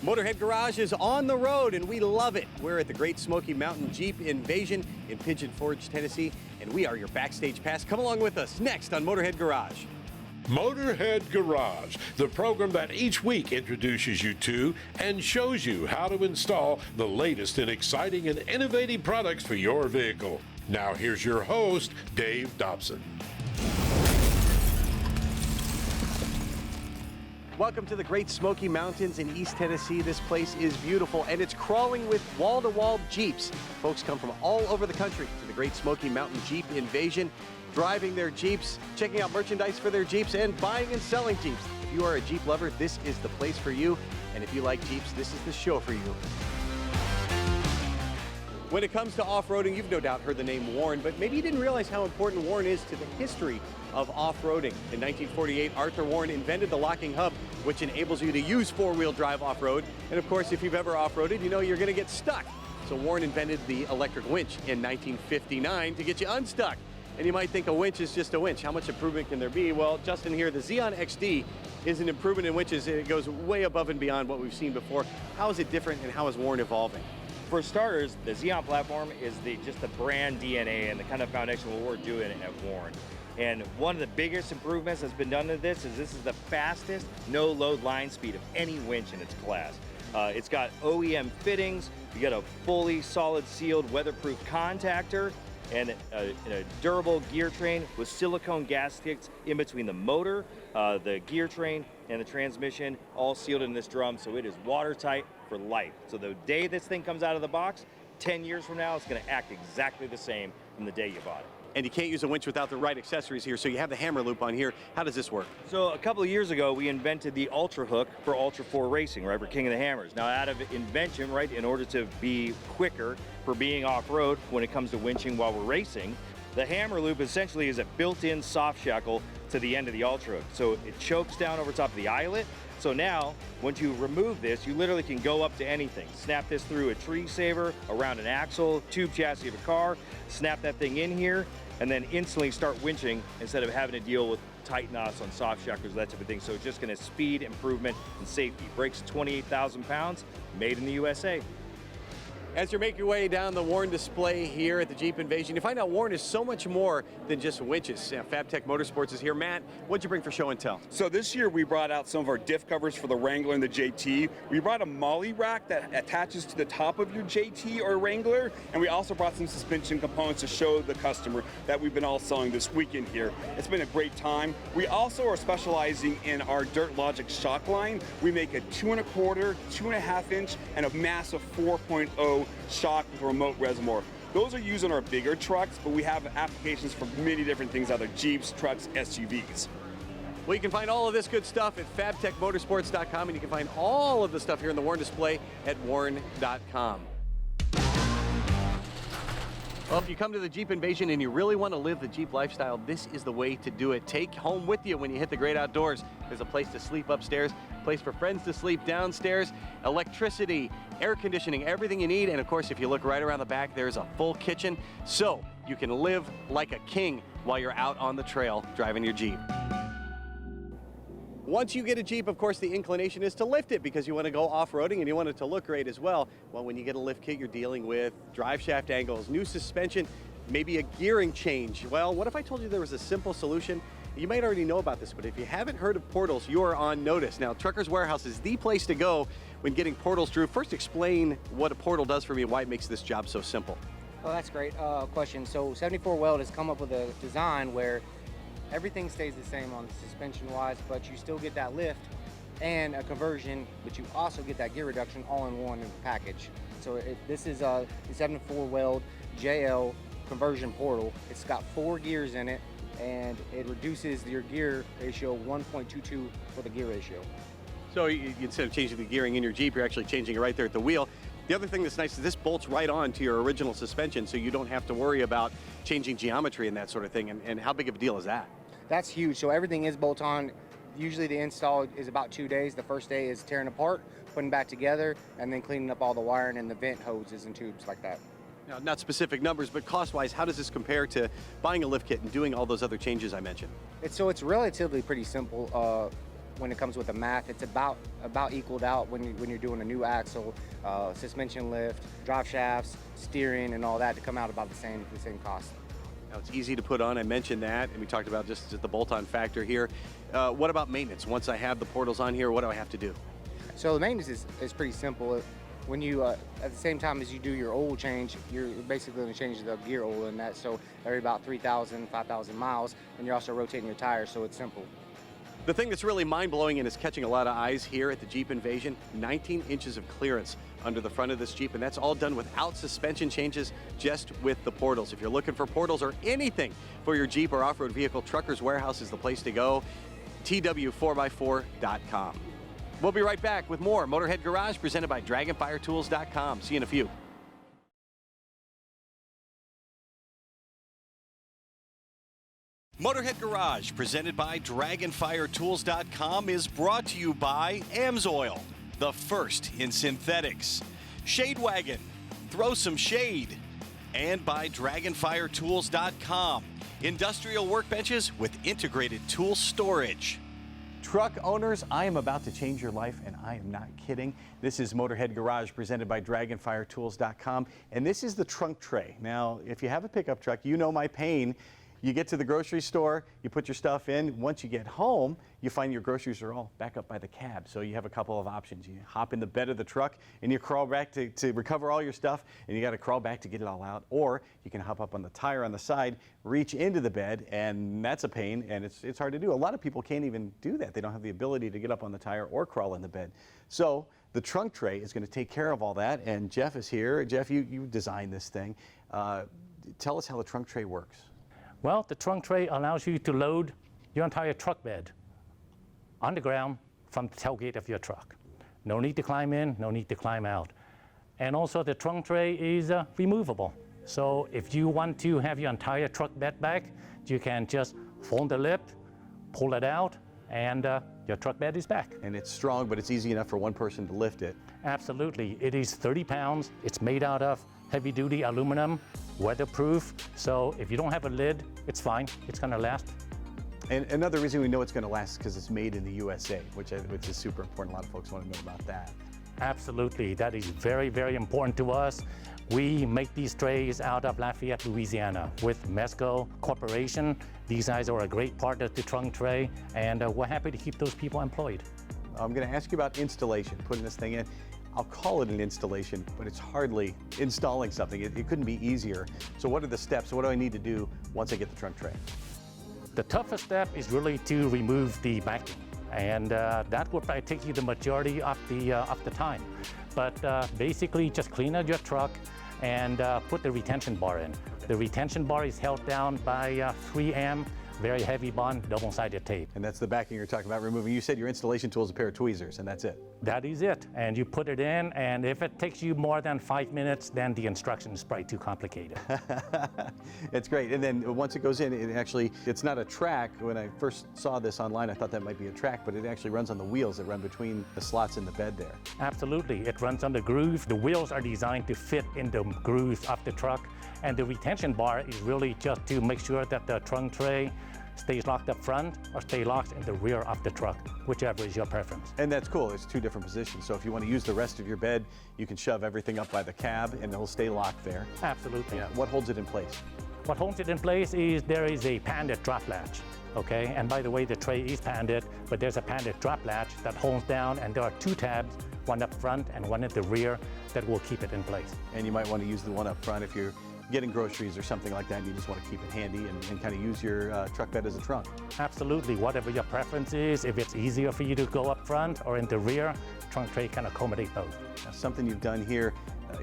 Motorhead Garage is on the road and we love it. We're at the Great Smoky Mountain Jeep Invasion in Pigeon Forge, Tennessee, and we are your backstage pass. Come along with us next on Motorhead Garage. Motorhead Garage, the program that each week introduces you to and shows you how to install the latest in exciting and innovative products for your vehicle. Now here's your host, Dave Dobson. Welcome to the Great Smoky Mountains in East Tennessee. This place is beautiful and it's crawling with wall-to-wall Jeeps. Folks come from all over the country to the Great Smoky Mountain Jeep Invasion, driving their Jeeps, checking out merchandise for their Jeeps, and buying and selling Jeeps. If you are a Jeep lover, this is the place for you. And if you like Jeeps, this is the show for you. When it comes to off-roading, you've no doubt heard the name Warn, but maybe you didn't realize how important Warn is to the history of off-roading. In 1948, Arthur Warn invented the locking hub, which enables you to use four-wheel drive off-road. And of course, if you've ever off-roaded, you know you're going to get stuck. So Warn invented the electric winch in 1959 to get you unstuck. And you might think a winch is just a winch. How much improvement can there be? Well, Justin here, the Xeon XD is an improvement in winches. It goes way above and beyond what we've seen before. How is it different and how is Warn evolving? For starters, the Xeon platform is just the brand DNA and the kind of foundation of what we're doing at Warn. And one of the biggest improvements that's been done to this is the fastest no-load line speed of any winch in its class. It's got OEM fittings, you got a fully solid sealed weatherproof contactor, and a durable gear train with silicone gas sticks in between the motor, the gear train, and the transmission, all sealed in this drum, so it is watertight for life. So the day this thing comes out of the box, 10 years from now, it's gonna act exactly the same from the day you bought it. And you can't use a winch without the right accessories here, so you have the hammer loop on here. How does this work? So a couple of years ago, we invented the Ultra Hook for Ultra 4 racing, right, for King of the Hammers. Now out of invention, right, in order to be quicker for being off-road when it comes to winching while we're racing, the hammer loop essentially is a built-in soft shackle to the end of the Ultra Hook. So it chokes down over top of the eyelet. So now, once you remove this, you literally can go up to anything. Snap this through a tree saver, around an axle, tube chassis of a car, snap that thing in here, and then instantly start winching instead of having to deal with tight knots on soft shackles, that type of thing. So it's just gonna speed, improvement, and safety. Brakes 28,000 pounds, made in the USA. As you make your way down the Warn display here at the Jeep Invasion, you find out Warn is so much more than just winches. FabTech Motorsports is here. Matt, what'd you bring for show and tell? So this year we brought out some of our diff covers for the Wrangler and the JT. We brought a molly rack that attaches to the top of your JT or Wrangler, and we also brought some suspension components to show the customer that we've been all selling this weekend here. It's been a great time. We also are specializing in our Dirt Logic shock line. We make a 2 1/4, 2.5 inch, and a massive 4.0 shock with a remote reservoir. Those are used on our bigger trucks, but we have applications for many different things, other Jeeps, trucks, SUVs. Well, you can find all of this good stuff at fabtechmotorsports.com, and you can find all of the stuff here in the Warn display at warn.com. Well, if you come to the Jeep Invasion and you really want to live the Jeep lifestyle, this is the way to do it. Take home with you when you hit the great outdoors. There's a place to sleep upstairs, a place for friends to sleep downstairs, electricity, air conditioning, everything you need. And of course, if you look right around the back, there's a full kitchen, so you can live like a king while you're out on the trail driving your Jeep. Once you get a Jeep, of course, the inclination is to lift it because you want to go off-roading and you want it to look great as well. Well, when you get a lift kit, you're dealing with drive shaft angles, new suspension, maybe a gearing change. Well, what if I told you there was a simple solution? You might already know about this, but if you haven't heard of portals, you are on notice. Now, Truckers Warehouse is the place to go when getting portals. Drew, first explain what a portal does for me and why it makes this job so simple. Oh, that's a great question. So 74 Weld has come up with a design where everything stays the same on the suspension wise, but you still get that lift and a conversion, but you also get that gear reduction all in one package. So this is a 74 Weld JL conversion portal. It's got 4 gears in it, and it reduces your gear ratio 1.22 for the gear ratio. So instead of changing the gearing in your Jeep, you're actually changing it right there at the wheel. The other thing that's nice is this bolts right on to your original suspension, so you don't have to worry about changing geometry and that sort of thing. And how big of a deal is that? That's huge. So everything is bolt on. Usually the install is about 2 days. The first day is tearing apart, putting back together, and then cleaning up all the wiring and the vent hoses and tubes like that. Now, not specific numbers, but cost-wise, how does this compare to buying a lift kit and doing all those other changes I mentioned? It's relatively pretty simple. when it comes with the math, it's about equaled out when you're doing a new axle, suspension lift, drive shafts, steering, and all that to come out about the same cost. Now, it's easy to put on. I mentioned that, and we talked about just the bolt-on factor here. What about maintenance? Once I have the portals on here, what do I have to do? So the maintenance is pretty simple. When you, at the same time as you do your oil change, you're basically going to change the gear oil in that. So every about 3,000, 5,000 miles, and you're also rotating your tires, so it's simple. The thing that's really mind-blowing and is catching a lot of eyes here at the Jeep Invasion, 19 inches of clearance under the front of this Jeep, and that's all done without suspension changes, just with the portals. If you're looking for portals or anything for your Jeep or off-road vehicle, Truckers Warehouse is the place to go. TW4x4.com. We'll be right back with more Motorhead Garage presented by DragonFireTools.com. See you in a few. Motorhead Garage, presented by DragonFireTools.com, is brought to you by AMSOIL, the first in synthetics, Shade Wagon, throw some shade, and by DragonFireTools.com, industrial workbenches with integrated tool storage. Truck owners, I am about to change your life, and I am not kidding. This is Motorhead Garage presented by DragonFireTools.com, and this is the trunk tray. Now, if you have a pickup truck, you know my pain. You get to the grocery store, you put your stuff in. Once you get home, you find your groceries are all back up by the cab. So you have a couple of options. You hop in the bed of the truck and you crawl back to recover all your stuff, and you got to crawl back to get it all out. Or you can hop up on the tire on the side, reach into the bed, and that's a pain, and it's hard to do. A lot of people can't even do that. They don't have the ability to get up on the tire or crawl in the bed. So the trunk tray is going to take care of all that, and Jeff is here. Jeff, you designed this thing. Tell us how the trunk tray works. Well, the trunk tray allows you to load your entire truck bed on the ground from the tailgate of your truck. No need to climb in, no need to climb out. And also the trunk tray is removable. So if you want to have your entire truck bed back, you can just fold the lip, pull it out, and your truck bed is back. And it's strong, but it's easy enough for one person to lift it. Absolutely. It is 30 pounds. It's made out of heavy-duty aluminum, weatherproof. So if you don't have a lid, it's fine. It's going to last. And another reason we know it's going to last is because it's made in the USA, which is super important. A lot of folks want to know about that. Absolutely. That is very, very important to us. We make these trays out of Lafayette, Louisiana with Mesco Corporation. These guys are a great part of the trunk tray, and we're happy to keep those people employed. I'm going to ask you about installation, putting this thing in. I'll call it an installation, but it's hardly installing something. It couldn't be easier. So what are the steps? What do I need to do once I get the trunk tray? The toughest step is really to remove the backing, and that will probably take you the majority of the time. But basically, just clean out your truck and put the retention bar in. The retention bar is held down by 3M. Very heavy bond, double-sided tape. And that's the backing you're talking about removing. You said your installation tool is a pair of tweezers, and that's it. That is it. And you put it in, and if it takes you more than 5 minutes, then the instruction is probably too complicated. It's great. And then once it goes in, it's not a track. When I first saw this online, I thought that might be a track, but it actually runs on the wheels that run between the slots in the bed there. Absolutely. It runs on the groove. The wheels are designed to fit in the grooves of the truck. And the retention bar is really just to make sure that the trunk tray stays locked up front or stay locked in the rear of the truck, whichever is your preference. And that's cool. It's two different positions. So if you want to use the rest of your bed, you can shove everything up by the cab and it'll stay locked there. Absolutely. Yeah. What holds it in place? What holds it in place is there is a patented drop latch. Okay, and by the way, the tray is patented, but there's a patented drop latch that holds down, and there are two tabs, one up front and one at the rear, that will keep it in place. And you might want to use the one up front if you're getting groceries or something like that, and you just want to keep it handy and kind of use your truck bed as a trunk. Absolutely, whatever your preference is. If it's easier for you to go up front or in the rear, trunk tray can accommodate both. Now, something you've done here,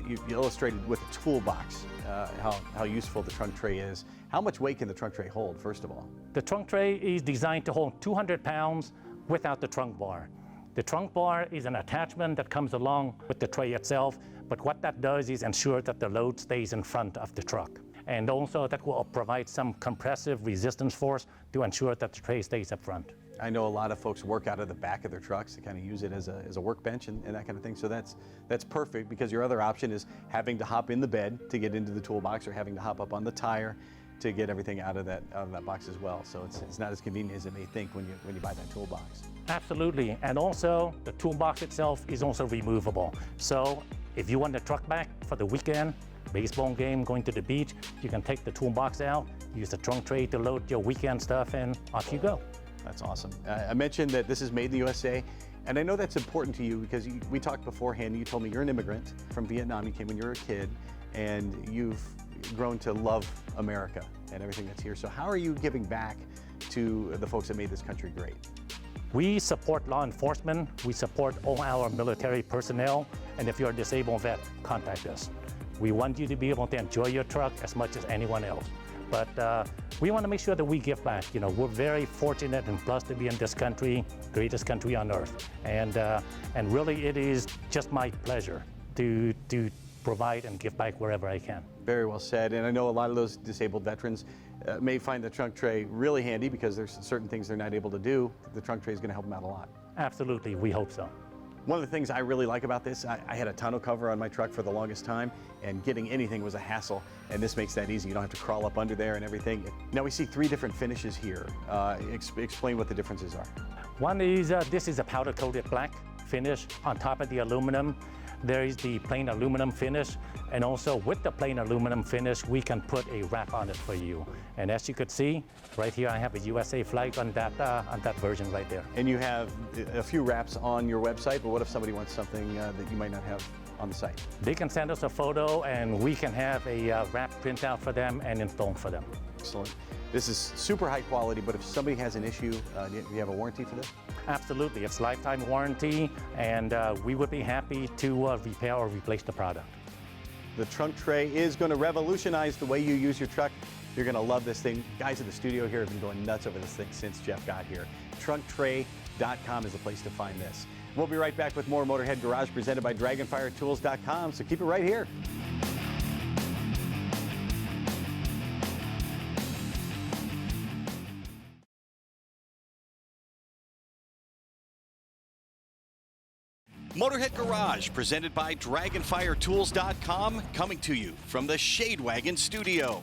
you illustrated with a toolbox how useful the trunk tray is. How much weight can the trunk tray hold, first of all? The trunk tray is designed to hold 200 pounds without the trunk bar. The trunk bar is an attachment that comes along with the tray itself, but what that does is ensure that the load stays in front of the truck. And also that will provide some compressive resistance force to ensure that the tray stays up front. I know a lot of folks work out of the back of their trucks to kind of use it as a workbench and that kind of thing. So that's perfect, because your other option is having to hop in the bed to get into the toolbox or having to hop up on the tire. to get everything out of that box as well. So it's not as convenient as it may think when you buy that toolbox. Absolutely, and also the toolbox itself is also removable. So if you want the truck back for the weekend, baseball game, going to the beach, you can take the toolbox out, use the trunk tray to load your weekend stuff, and off you go. That's awesome. I mentioned that this is made in the USA, and I know that's important to you because we talked beforehand. You told me you're an immigrant from Vietnam. You came when you were a kid, and you've grown to love America and everything that's here. So how are you giving back to the folks that made this country great? We support law enforcement. We support all our military personnel. And if you're a disabled vet, contact us. We want you to be able to enjoy your truck as much as anyone else. But we want to make sure that we give back. You know, we're very fortunate and blessed to be in this country, greatest country on earth. And really it is just my pleasure to provide and give back wherever I can. Very well said. And I know a lot of those disabled veterans may find the trunk tray really handy because there's certain things they're not able to do. The trunk tray is going to help them out a lot. Absolutely, we hope so. One of the things I really like about this, I had a tonneau cover on my truck for the longest time, and getting anything was a hassle, and this makes that easy. You don't have to crawl up under there and everything. Now we see 3 different finishes here. Explain what the differences are. One is, this is a powder-coated black finish on top of the aluminum. There is the plain aluminum finish, and also with the plain aluminum finish, we can put a wrap on it for you. And as you could see, right here I have a USA flag on that version right there. And you have a few wraps on your website, but what if somebody wants something that you might not have on the site? They can send us a photo, and we can have a wrap printout for them and install for them. Excellent. This is super high quality, but if somebody has an issue, do you have a warranty for this? Absolutely, it's lifetime warranty, and we would be happy to repair or replace the product. The trunk tray is going to revolutionize the way you use your truck. You're going to love this thing. Guys at the studio here have been going nuts over this thing since Jeff got here. TrunkTray.com is the place to find this. We'll be right back with more Motorhead Garage presented by DragonFireTools.com, so keep it right here. Motorhead Garage, presented by DragonFireTools.com, coming to you from the Shade Wagon studio.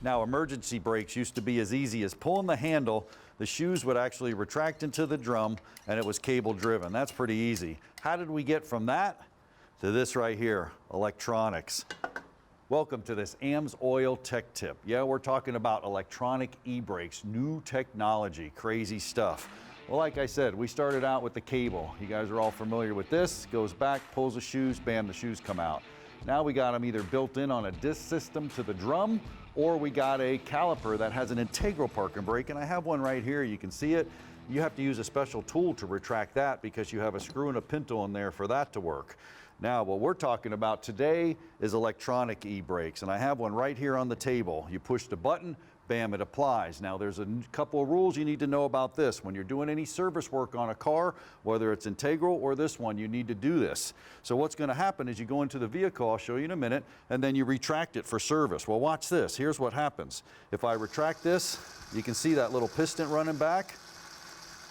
Now, emergency brakes used to be as easy as pulling the handle. The shoes would actually retract into the drum, and it was cable driven. That's pretty easy. How did we get from that to this right here, electronics? Welcome to this AMSOIL Tech Tip. Yeah, we're talking about electronic e-brakes, new technology, crazy stuff. Well, like I said, we started out with the cable. You guys are all familiar with this. Goes back, pulls the shoes, bam, the shoes come out. Now we got them either built in on a disc system to the drum, or we got a caliper that has an integral parking brake, and I have one right here. You can see it. You have to use a special tool to retract that because you have a screw and a pintle in there for that to work. Now, what we're talking about today is electronic e-brakes, and I have one right here on the table. You push the button, bam, it applies. Now, there's a couple of rules you need to know about this. When you're doing any service work on a car, whether it's integral or this one, you need to do this. So what's going to happen is you go into the vehicle, I'll show you in a minute, and then you retract it for service. Well, watch this. Here's what happens. If I retract this, you can see that little piston running back.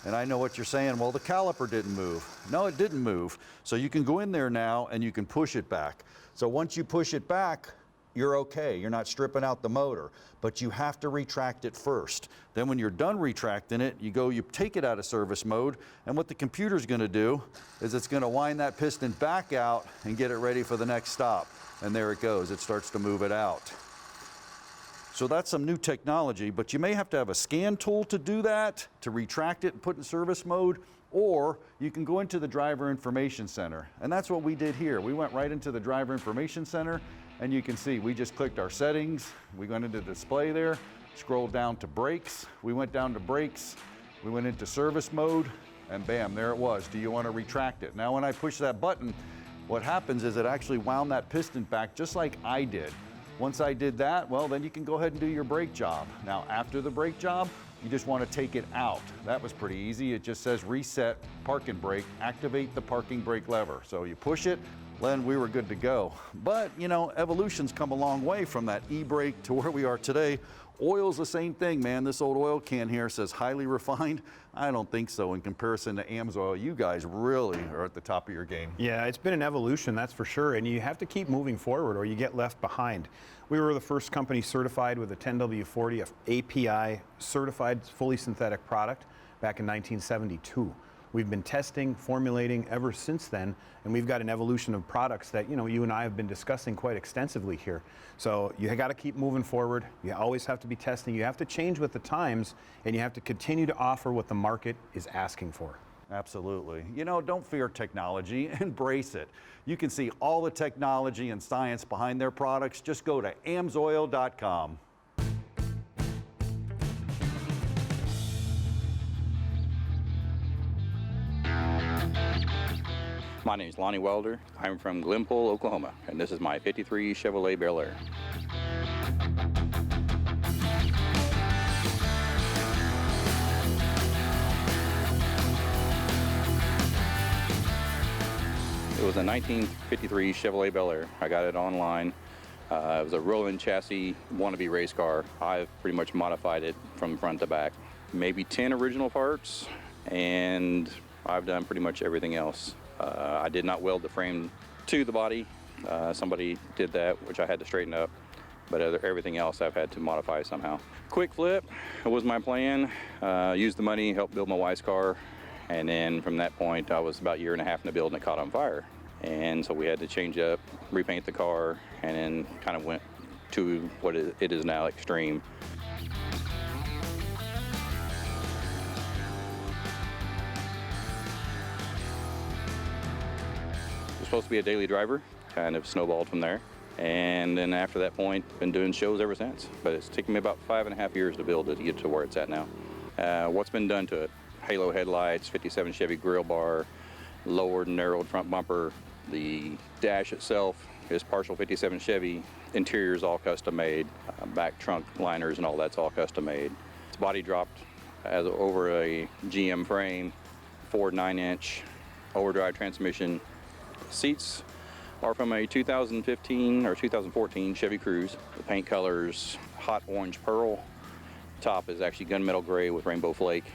And I know what you're saying, well, the caliper didn't move. No, it didn't move. So you can go in there now and you can push it back. So once you push it back, you're okay. You're not stripping out the motor, but you have to retract it first. Then when you're done retracting it, you take it out of service mode, and what the computer's gonna do is it's gonna wind that piston back out and get it ready for the next stop. And there it goes, it starts to move it out. So that's some new technology, but you may have to have a scan tool to do that, to retract it and put in service mode, or you can go into the driver information center. And that's what we did here. We went right into the driver information center, and you can see we just clicked our settings. We went into the display there, scrolled down to brakes. We went down to brakes. We went into service mode, and bam, there it was. Do you want to retract it? Now when I push that button, what happens is it actually wound that piston back just like I did. Once I did that, well, then you can go ahead and do your brake job. Now, after the brake job, you just want to take it out. That was pretty easy. It just says reset parking brake, activate the parking brake lever. So you push it, then we were good to go. But, you know, evolution's come a long way from that e-brake to where we are today. Oil's the same thing, man. This old oil can here says highly refined. I don't think so in comparison to AMSOIL. You guys really are at the top of your game. Yeah, it's been an evolution, that's for sure, and you have to keep moving forward or you get left behind. We were the first company certified with a 10W40 API certified fully synthetic product back in 1972. We've been testing, formulating ever since then, and we've got an evolution of products that, you know, you and I have been discussing quite extensively here. So you got to keep moving forward. You always have to be testing. You have to change with the times, and you have to continue to offer what the market is asking for. Absolutely. You know, don't fear technology, embrace it. You can see all the technology and science behind their products. Just go to amsoil.com. My name is Lonnie Welder. I'm from Glenpool, Oklahoma, and this is my 53 Chevrolet Bel Air. It was a 1953 Chevrolet Bel Air. I got it online. It was a rolling chassis wannabe race car. I've pretty much modified it from front to back. Maybe 10 original parts, and I've done pretty much everything else. I did not weld the frame to the body. Somebody did that, which I had to straighten up, but everything else I've had to modify somehow. Quick flip was my plan. Used the money, helped build my wife's car, and then from that point I was about a year and a half in the build and it caught on fire. And so we had to change up, repaint the car, and then kind of went to what it is now, Extreme. Supposed to be a daily driver, kind of snowballed from there, and then after that point been doing shows ever since, but it's taken me about 5.5 years to build it to get to where it's at now. What's been done to it: halo headlights, 57 Chevy grill bar, lowered and narrowed front bumper. The dash itself is partial 57 Chevy, interior is all custom made, back trunk liners and all that's all custom made. It's body dropped as over a GM frame, Ford 9-inch overdrive transmission. Seats are from a 2015 or 2014 Chevy Cruze. The paint color's hot orange pearl. Top is actually gunmetal gray with rainbow flake.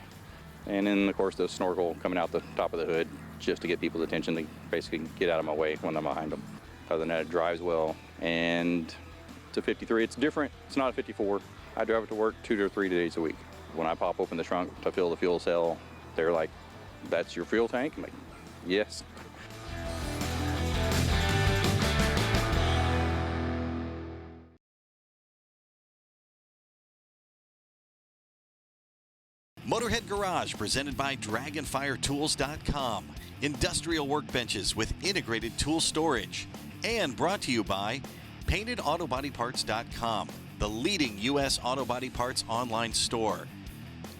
And then, of course, the snorkel coming out the top of the hood just to get people's attention to basically get out of my way when I'm behind them. Other than that, it drives well. And it's a 53. It's different. It's not a 54. I drive it to work 2 to 3 days a week. When I pop open the trunk to fill the fuel cell, they're like, "That's your fuel tank?" I'm like, "Yes." Motorhead Garage, presented by DragonFireTools.com. Industrial workbenches with integrated tool storage. And brought to you by PaintedAutoBodyParts.com, the leading U.S. auto body parts online store.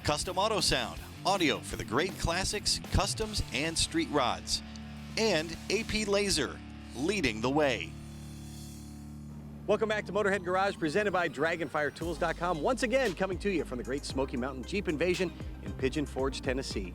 Custom Auto Sound, audio for the great classics, customs, and street rods. And AP Laser, leading the way. Welcome back to Motorhead Garage, presented by DragonFireTools.com. Once again, coming to you from the Great Smoky Mountain Jeep Invasion in Pigeon Forge, Tennessee.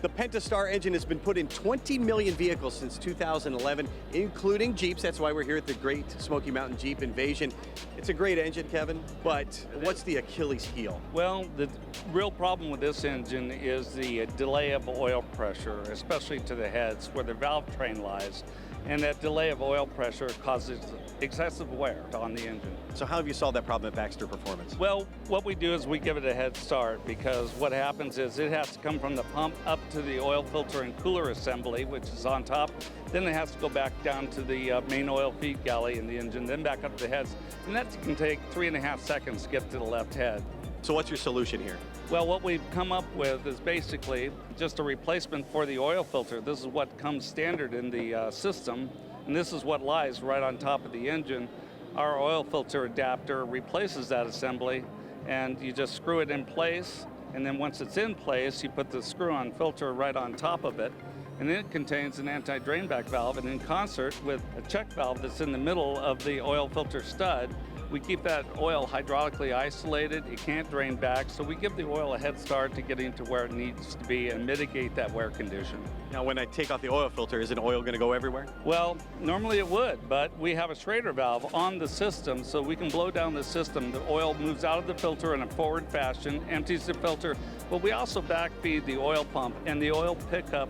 The Pentastar engine has been put in 20 million vehicles since 2011, including Jeeps. That's why we're here at the Great Smoky Mountain Jeep Invasion. It's a great engine, Kevin, but what's the Achilles heel? Well, the real problem with this engine is the delay of oil pressure, especially to the heads where the valve train lies. And that delay of oil pressure causes excessive wear on the engine. So how have you solved that problem at Baxter Performance? Well, what we do is we give it a head start, because what happens is it has to come from the pump up to the oil filter and cooler assembly, which is on top. Then it has to go back down to the main oil feed galley in the engine, then back up to the heads. And that can take 3.5 seconds to get to the left head. So what's your solution here? Well, what we've come up with is basically just a replacement for the oil filter. This is what comes standard in the system, and this is what lies right on top of the engine. Our oil filter adapter replaces that assembly, and you just screw it in place, and then once it's in place, you put the screw-on filter right on top of it, and then it contains an anti-drainback valve, and in concert with a check valve that's in the middle of the oil filter stud, We keep that oil hydraulically isolated. It can't drain back, so we give the oil a head start to getting to where it needs to be and mitigate that wear condition. Now, when I take off the oil filter, isn't oil going to go everywhere? Well, normally it would, but we have a Schrader valve on the system, so we can blow down the system. The oil moves out of the filter in a forward fashion, empties the filter, but we also backfeed the oil pump and the oil pickup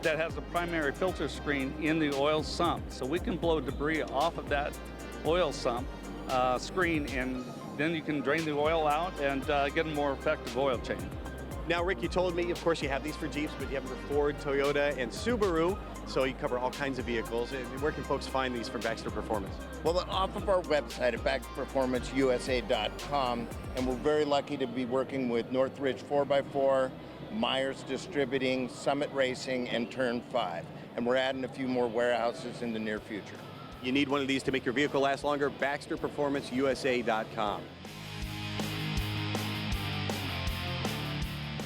that has a primary filter screen in the oil sump. So we can blow debris off of that oil sump screen, and then you can drain the oil out and get a more effective oil change. Now, Rick, you told me, of course, you have these for Jeeps, but you have them for Ford, Toyota, and Subaru, so you cover all kinds of vehicles. And where can folks find these from Baxter Performance? Well, off of our website at BaxterPerformanceUSA.com, and we're very lucky to be working with Northridge 4x4, Myers Distributing, Summit Racing, and Turn 5. And we're adding a few more warehouses in the near future. You need one of these to make your vehicle last longer, BaxterPerformanceUSA.com.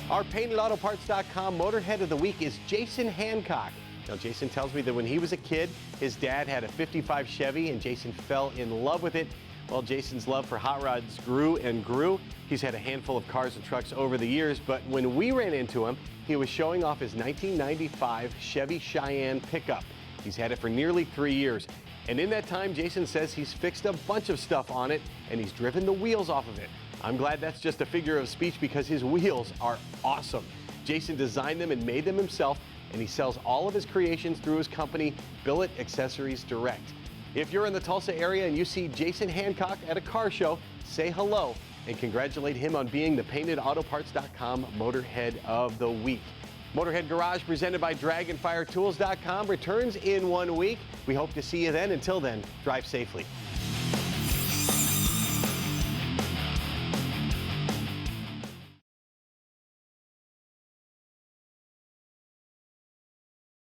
Our PaintedAutoParts.com Motorhead of the Week is Jason Hancock. Now, Jason tells me that when he was a kid, his dad had a 55 Chevy, and Jason fell in love with it. Well, Jason's love for hot rods grew and grew. He's had a handful of cars and trucks over the years, but when we ran into him, he was showing off his 1995 Chevy Cheyenne pickup. He's had it for nearly 3 years. And in that time, Jason says he's fixed a bunch of stuff on it, and he's driven the wheels off of it. I'm glad that's just a figure of speech because his wheels are awesome. Jason designed them and made them himself, and he sells all of his creations through his company, Billet Accessories Direct. If you're in the Tulsa area and you see Jason Hancock at a car show, say hello and congratulate him on being the PaintedAutoParts.com Motorhead of the Week. Motorhead Garage, presented by DragonFireTools.com, returns in 1 week. We hope to see you then. Until then, drive safely.